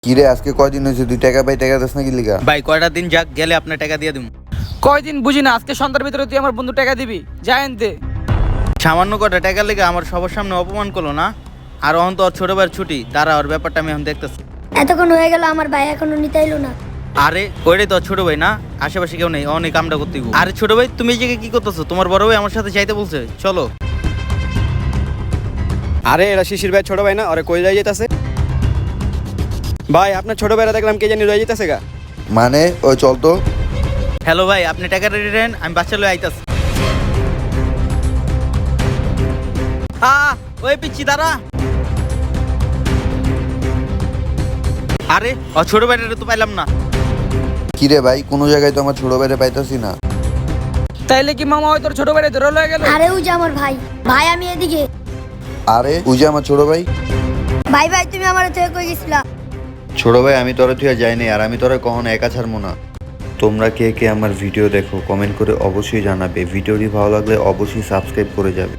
কিরে আজকে কয়দিন হয়েছে তুই টাকা পাই টাকা দিস না কি লিগা? ভাই কয়টা দিন যাক গেলে আপনার টাকা দিয়ে দিব। কয়দিন বুঝি না, আজকে সন্ধ্যার ভিতরে তুই আমার বন্ধু টাকা দিবি, যাই দে। সামান্য কটা টাকা লেগে আমার সবার সামনে অপমান করলো না। আর অহন তো ওর ছোট ভাইয়ের ছুটি, তারা ওর ব্যাপারটা আমি এখন দেখতেছি। এতক্ষণ হয়ে গেল আমার ভাই এখনো নিতে এলো না। আরে ওইটাই তো ওর ছোট ভাই না, আশেপাশে কেউ নেই, অনেক কামটা করতে গো। আরে ছোট ভাই তুমি এই জায়গায় কি করতেছো? তোমার বড় ভাই আমার সাথে যাইতে বলছে, চলো। আরে এরা শিশির ভাই ছোট ভাই না, ওরে কই যাই যেতেছে? ভাই আপনার ছোট ভাইরা দেখলাম কে জানি রয়ে যেতেছে গা। মানে ওই চল তো। হ্যালো ভাই, আপনি টাকা রেডি দেন, আমি বাচ্চা লয়ে আইতাছি। ওই পিচ্ছি দাঁড়া। আরে ও ছোট ভাইটা তো পাইলাম না। কিরে ভাই কোনো জায়গায় তো আমার ছোট ভাইরে পাইতাছি না। তাইলে কি মামা ওই তোর ছোট ভাই ধরে লয়ে গেল? আরে ওই যে আমার ভাই, ভাই আমি এদিকে। আরে ওই যে আমার ছোট ভাই। ভাই ভাই তুমি আমার থেকে কই গেছিলা? ছোট ভাই আমি তোরে তুই যাইনি, আর আমি তোরে কখনো একা ছাড়বো না। তোমরা কে কে আমার ভিডিও দেখো কমেন্ট করে অবশ্যই জানাবে। ভিডিওটি ভালো লাগলে অবশ্যই সাবস্ক্রাইব করে যাবে।